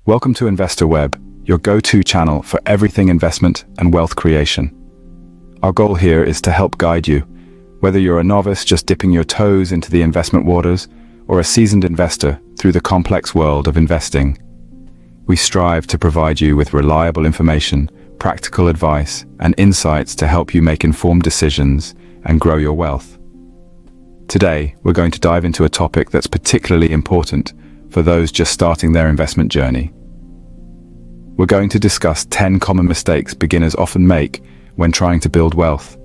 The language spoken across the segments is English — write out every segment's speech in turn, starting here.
Welcome to Investor Web, your go-to channel for everything investment and wealth creation. Our goal here is to help guide you, whether you're a novice just dipping your toes into the investment waters or a seasoned investor through the complex world of investing. We strive to provide you with reliable information, practical advice, and insights to help you make informed decisions and grow your wealth. Today, we're going to dive into a topic that's particularly important for those just starting their investment journey. We're going to discuss 10 common mistakes beginners often make when trying to build wealth.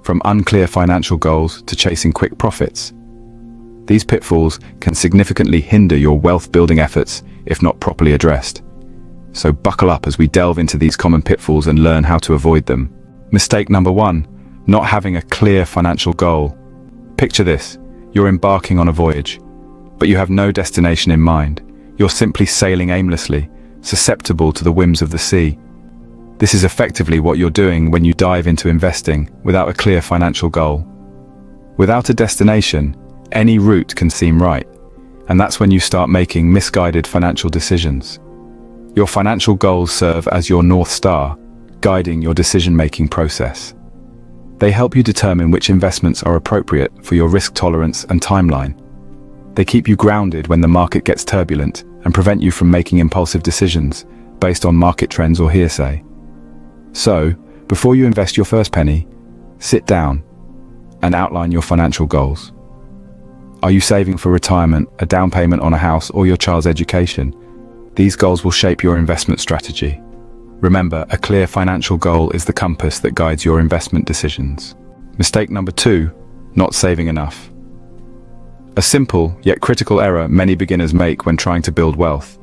From unclear financial goals to chasing quick profits, these pitfalls can significantly hinder your wealth-building efforts if not properly addressed. So buckle up as we delve into these common pitfalls and learn how to avoid them. Mistake number 1, not having a clear financial goal. Picture this: you're embarking on a voyage, but you have no destination in mind. You're simply sailing aimlessly, susceptible to the whims of the sea. This is effectively what you're doing when you dive into investing without a clear financial goal. Without a destination, any route can seem right, and that's when you start making misguided financial decisions. Your financial goals serve as your North Star, guiding your decision-making process. They help you determine which investments are appropriate for your risk tolerance and timeline. They keep you grounded when the market gets turbulent and prevent you from making impulsive decisions based on market trends or hearsay. So, before you invest your first penny, sit down and outline your financial goals. Are you saving for retirement, a down payment on a house, or your child's education? These goals will shape your investment strategy. Remember, a clear financial goal is the compass that guides your investment decisions. Mistake number 2, not saving enough. A simple yet critical error many beginners make when trying to build wealth.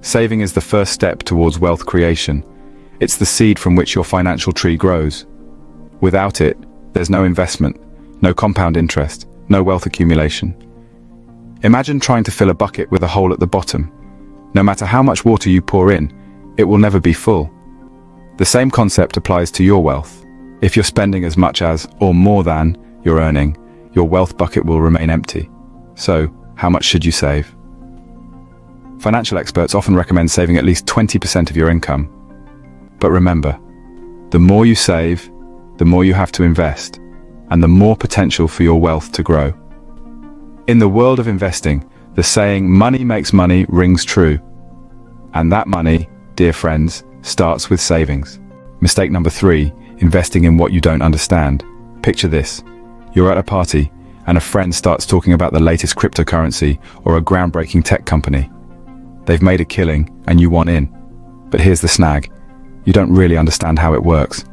Saving is the first step towards wealth creation. It's the seed from which your financial tree grows. Without it, there's no investment, no compound interest, no wealth accumulation. Imagine trying to fill a bucket with a hole at the bottom. No matter how much water you pour in, it will never be full. The same concept applies to your wealth. If you're spending as much as, or more than, you're earning, your wealth bucket will remain empty. So, how much should you save? Financial experts often recommend saving at least 20% of your income. But remember, the more you save, the more you have to invest, and the more potential for your wealth to grow. In the world of investing, the saying, "money makes money," rings true. And that money, dear friends, starts with savings. Mistake number 3, investing in what you don't understand. Picture this: you're at a party, and a friend starts talking about the latest cryptocurrency or a groundbreaking tech company. They've made a killing, and you want in. But here's the snag: you don't really understand how it works,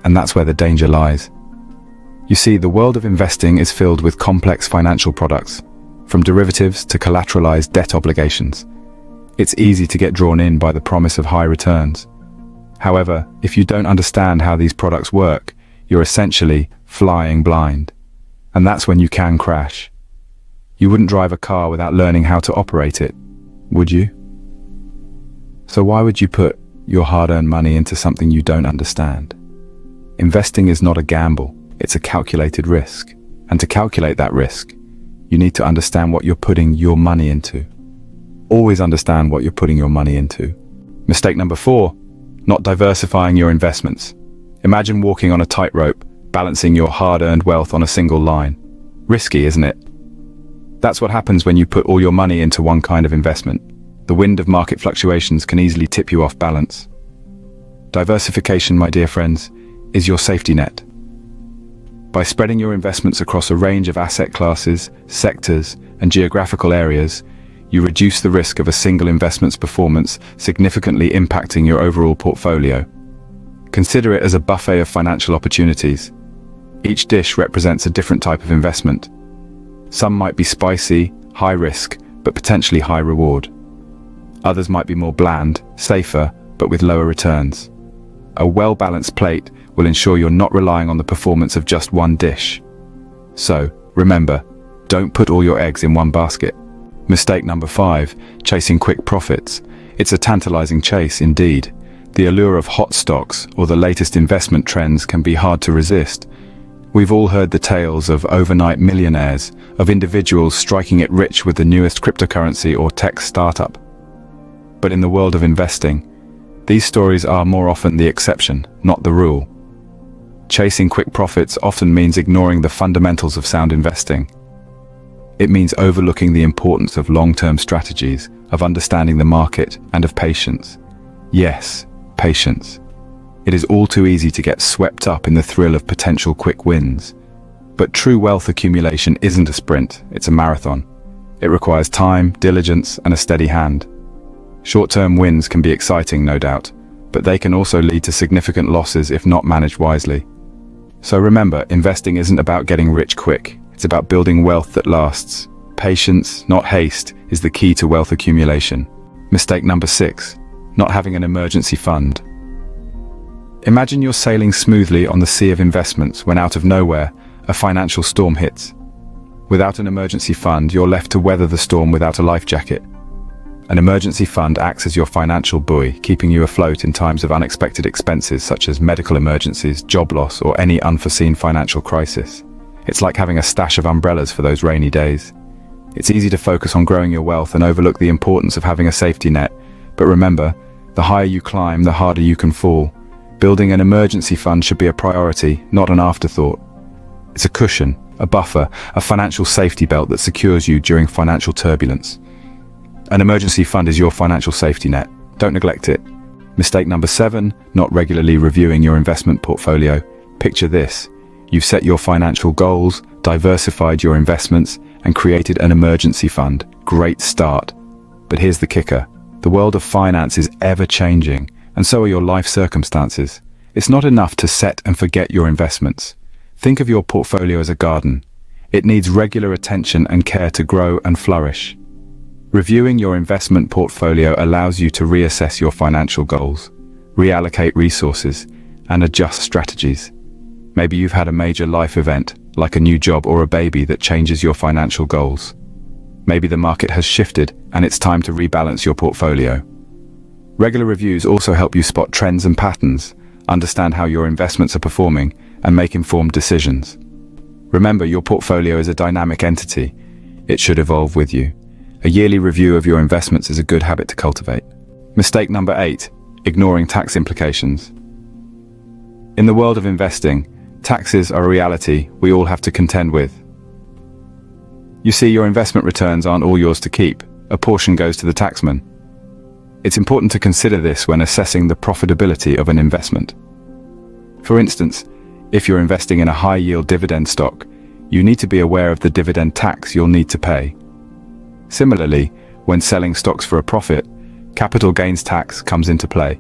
and that's where the danger lies. You see, the world of investing is filled with complex financial products, from derivatives to collateralized debt obligations. It's easy to get drawn in by the promise of high returns. However, if you don't understand how these products work, you're essentially flying blind. And that's when you can crash. You wouldn't drive a car without learning how to operate it, would you? So why would you put your hard-earned money into something you don't understand? Investing is not a gamble, it's a calculated risk. And to calculate that risk, you need to understand what you're putting your money into. Always understand what you're putting your money into. Mistake number 4, not diversifying your investments. Imagine walking on a tightrope, balancing your hard-earned wealth on a single line. Risky, isn't it? That's what happens when you put all your money into one kind of investment. The wind of market fluctuations can easily tip you off balance. Diversification, my dear friends, is your safety net. By spreading your investments across a range of asset classes, sectors, and geographical areas, you reduce the risk of a single investment's performance significantly impacting your overall portfolio. Consider it as a buffet of financial opportunities. Each dish represents a different type of investment. Some might be spicy, high risk, but potentially high reward. Others might be more bland, safer, but with lower returns. A well-balanced plate will ensure you're not relying on the performance of just one dish. So, remember, don't put all your eggs in one basket. Mistake number 5, chasing quick profits. It's a tantalizing chase indeed. The allure of hot stocks or the latest investment trends can be hard to resist. We've all heard the tales of overnight millionaires, of individuals striking it rich with the newest cryptocurrency or tech startup. But in the world of investing, these stories are more often the exception, not the rule. Chasing quick profits often means ignoring the fundamentals of sound investing. It means overlooking the importance of long-term strategies, of understanding the market, and of patience. Yes, patience. It is all too easy to get swept up in the thrill of potential quick wins. But true wealth accumulation isn't a sprint, it's a marathon. It requires time, diligence, and a steady hand. Short-term wins can be exciting, no doubt, but they can also lead to significant losses if not managed wisely. So remember, investing isn't about getting rich quick. It's about building wealth that lasts. Patience, not haste, is the key to wealth accumulation. Mistake number 6, not having an emergency fund. Imagine you're sailing smoothly on the sea of investments when out of nowhere, a financial storm hits. Without an emergency fund, you're left to weather the storm without a life jacket. An emergency fund acts as your financial buoy, keeping you afloat in times of unexpected expenses such as medical emergencies, job loss, or any unforeseen financial crisis. It's like having a stash of umbrellas for those rainy days. It's easy to focus on growing your wealth and overlook the importance of having a safety net. But remember, the higher you climb, the harder you can fall. Building an emergency fund should be a priority, not an afterthought. It's a cushion, a buffer, a financial safety belt that secures you during financial turbulence. An emergency fund is your financial safety net. Don't neglect it. Mistake number 7, not regularly reviewing your investment portfolio. Picture this. You've set your financial goals, diversified your investments, and created an emergency fund. Great start. But here's the kicker. The world of finance is ever-changing, and so are your life circumstances. It's not enough to set and forget your investments. Think of your portfolio as a garden. It needs regular attention and care to grow and flourish. Reviewing your investment portfolio allows you to reassess your financial goals, reallocate resources, and adjust strategies. Maybe you've had a major life event, like a new job or a baby, that changes your financial goals. Maybe the market has shifted and it's time to rebalance your portfolio. Regular reviews also help you spot trends and patterns, understand how your investments are performing, and make informed decisions. Remember, your portfolio is a dynamic entity. It should evolve with you. A yearly review of your investments is a good habit to cultivate. Mistake number 8, ignoring tax implications. In the world of investing, taxes are a reality we all have to contend with. You see, your investment returns aren't all yours to keep. A portion goes to the taxman. It's important to consider this when assessing the profitability of an investment. For instance, if you're investing in a high-yield dividend stock, you need to be aware of the dividend tax you'll need to pay. Similarly, when selling stocks for a profit, capital gains tax comes into play.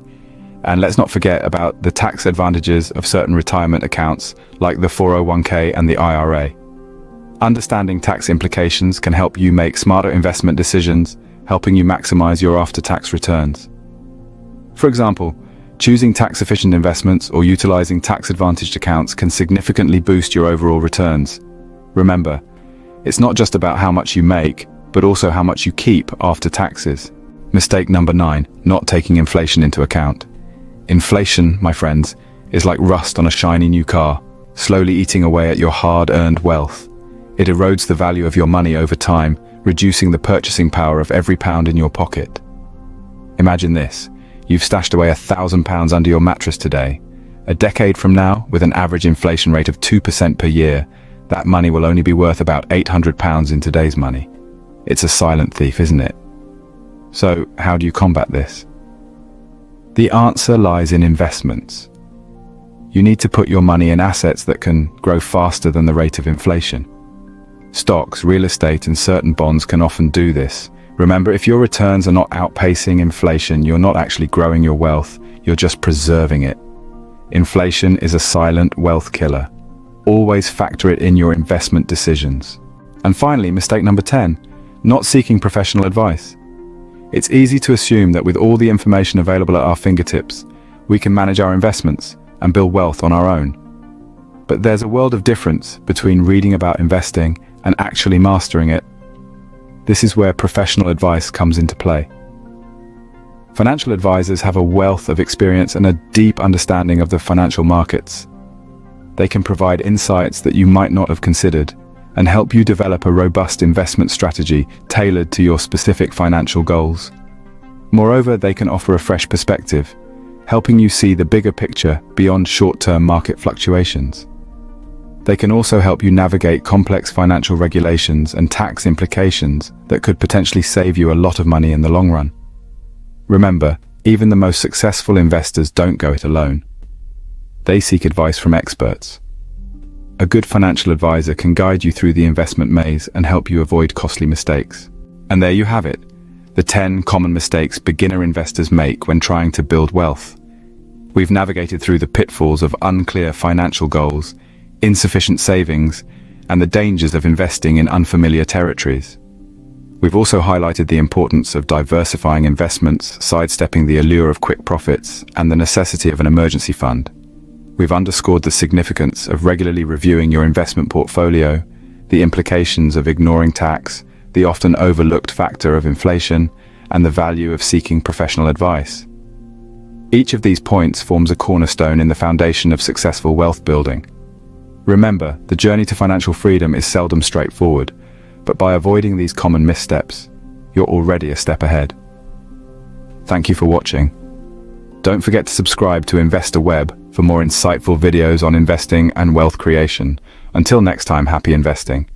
And let's not forget about the tax advantages of certain retirement accounts like the 401k and the IRA. Understanding tax implications can help you make smarter investment decisions, helping you maximize your after-tax returns. For example, choosing tax-efficient investments or utilizing tax-advantaged accounts can significantly boost your overall returns. Remember, it's not just about how much you make, but also how much you keep after taxes. Mistake number 9, not taking inflation into account. Inflation, my friends, is like rust on a shiny new car, slowly eating away at your hard-earned wealth. It erodes the value of your money over time, reducing the purchasing power of every pound in your pocket. Imagine this. You've stashed away £1,000 under your mattress today. A decade from now, with an average inflation rate of 2% per year, that money will only be worth about £800 in today's money. It's a silent thief, isn't it? So, how do you combat this? The answer lies in investments. You need to put your money in assets that can grow faster than the rate of inflation. Stocks, real estate, and certain bonds can often do this. Remember, if your returns are not outpacing inflation, you're not actually growing your wealth, you're just preserving it. Inflation is a silent wealth killer. Always factor it in your investment decisions. And finally, mistake number 10, not seeking professional advice. It's easy to assume that with all the information available at our fingertips, we can manage our investments and build wealth on our own. But there's a world of difference between reading about investing and actually mastering it. This is where professional advice comes into play. Financial advisors have a wealth of experience and a deep understanding of the financial markets. They can provide insights that you might not have considered and help you develop a robust investment strategy tailored to your specific financial goals. Moreover, they can offer a fresh perspective, helping you see the bigger picture beyond short-term market fluctuations. They can also help you navigate complex financial regulations and tax implications that could potentially save you a lot of money in the long run. Remember, even the most successful investors don't go it alone. They seek advice from experts. A good financial advisor can guide you through the investment maze and help you avoid costly mistakes. And there you have it, the 10 common mistakes beginner investors make when trying to build wealth. We've navigated through the pitfalls of unclear financial goals, insufficient savings, and the dangers of investing in unfamiliar territories. We've also highlighted the importance of diversifying investments, sidestepping the allure of quick profits, and the necessity of an emergency fund. We've underscored the significance of regularly reviewing your investment portfolio, the implications of ignoring tax, the often overlooked factor of inflation, and the value of seeking professional advice. Each of these points forms a cornerstone in the foundation of successful wealth building. Remember, the journey to financial freedom is seldom straightforward, but by avoiding these common missteps, you're already a step ahead. Thank you for watching. Don't forget to subscribe to Investor Web for more insightful videos on investing and wealth creation. Until next time, happy investing.